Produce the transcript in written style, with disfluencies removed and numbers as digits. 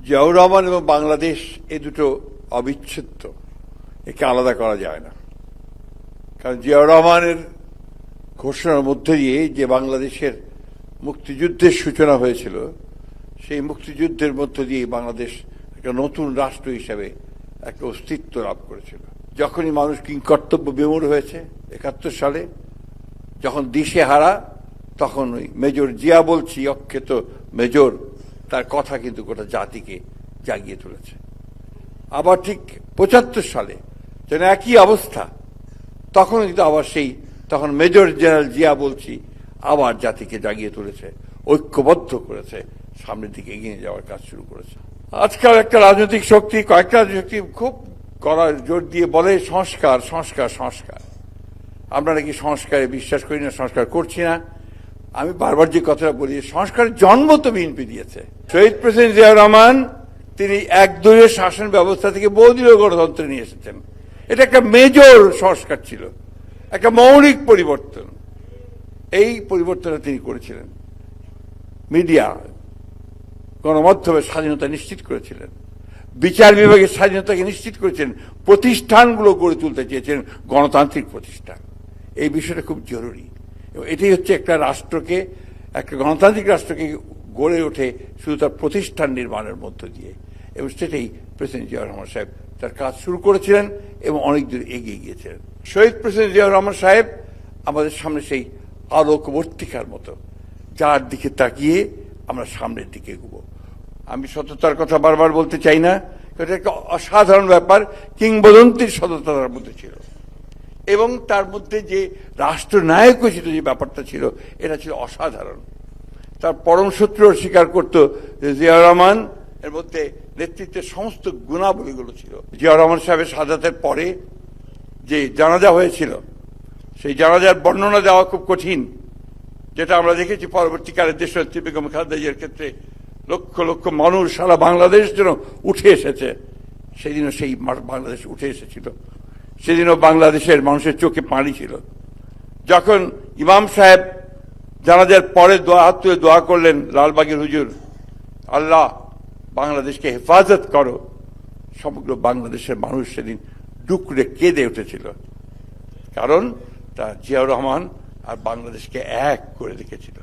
জিয়াউর রহমান এবং বাংলাদেশ এই দুটো অবিচ্ছেদ্য, একে আলাদা করা যায় না। কারণ জিয়াউর রহমানের ঘোষণার মধ্যে দিয়ে যে বাংলাদেশের মুক্তিযুদ্ধের সূচনা হয়েছিল, সেই মুক্তিযুদ্ধের মধ্য দিয়ে বাংলাদেশ একটা নতুন রাষ্ট্র হিসেবে একটা অস্তিত্ব লাভ করেছিল। যখনই মানুষ কিংকর্তব্য বিমূঢ় হয়েছে 71 সালে, যখন দিশেহারা, তখন ওই মেজর জিয়া বলছি, অখ্যাত মেজর, তার কথা কিন্তু গোটা জাতিকে জাগিয়ে তুলেছে। আবার ঠিক 75 সালে যেন একই অবস্থা, তখন কিন্তু আবার তখন মেজর জেনারেল জিয়া বলছি আবার জাতিকে জাগিয়ে তুলেছে, ঐক্যবদ্ধ করেছে, সামনের দিকে এগিয়ে যাওয়ার কাজ শুরু করেছে। আজকাল একটা রাজনৈতিক শক্তি, কয়েকটা রাজনৈতিক শক্তি খুব কড়া জোর দিয়ে বলে সংস্কার সংস্কার সংস্কার। আমরা নাকি সংস্কারে বিশ্বাস করি না, সংস্কার করছি না। আমি বারবার যে কথাটা বলি, সংস্কারের জন্ম তো বিএনপি দিয়েছে। শহীদ প্রেসিডেন্ট জিয়াউর রহমান তিনি একদলীয় শাসন ব্যবস্থা থেকে বহুদলীয় গণতন্ত্রে নিয়ে এসেছেন। এটা একটা মেজর সংস্কার ছিল, একটা মৌলিক পরিবর্তন। এই পরিবর্তনটা তিনি করেছিলেন। মিডিয়া, গণমাধ্যমের স্বাধীনতা নিশ্চিত করেছিলেন, বিচার বিভাগের স্বাধীনতাকে নিশ্চিত করেছেন, প্রতিষ্ঠানগুলো গড়ে তুলতে চেয়েছেন গণতান্ত্রিক প্রতিষ্ঠান। এই বিষয়টা খুব জরুরি এবং এটাই হচ্ছে একটা রাষ্ট্রকে, একটা গণতান্ত্রিক রাষ্ট্রকে গড়ে ওঠে শুধু তার প্রতিষ্ঠান নির্মাণের মধ্য দিয়ে, এবং সেটাই প্রেসিডেন্ট জিয়াউর রহমান সাহেব তার কাজ শুরু করেছিলেন এবং অনেক দূর এগিয়ে গিয়েছিলেন। শহীদ প্রেসিডেন্ট জিয়াউর রহমান সাহেব আমাদের সামনে সেই আলোকবর্তিকার মতো, যার দিকে তাকিয়ে আমরা সামনের দিকে এগোবো। আমি সততার কথা বারবার বলতে চাই না, এটা একটা অসাধারণ ব্যাপার, কিংবদন্তির সততার মধ্যে ছিল, এবং তার মধ্যে যে রাষ্ট্রনায়কোচিত যে ব্যাপারটা ছিল, এটা ছিল অসাধারণ। তার পরম শত্রু স্বীকার করত যে জিয়াউর রহমান এর মধ্যে নেতৃত্বের সমস্ত গুণাবলীগুলো ছিল। জিয়াউর রহমান সাহেবের শাহাদাতের পরে যে জানাজা হয়েছিল, সেই জানাজার বর্ণনা দেওয়া খুব কঠিন, যেটা আমরা দেখেছি পরবর্তীকালে দেশনেত্রী বেগম খালেদা জিয়ার ক্ষেত্রে লক্ষ লক্ষ মানুষ সারা বাংলাদেশ যেন উঠে এসেছে। সেদিনও সেই বাংলাদেশ উঠে এসেছিল, সেদিনও বাংলাদেশের মানুষের চোখে পানি ছিল। যখন ইমাম সাহেব জানাজার পরে হাত তুলে দোয়া করলেন লালবাগের হুজুর, আল্লাহ বাংলাদেশকে হেফাজত করো, সমগ্র বাংলাদেশের মানুষ সেদিন ডুকরে কেঁদে উঠেছিল। কারণ তা জিয়াউর রহমান আর বাংলাদেশকে এক করে রেখেছিল।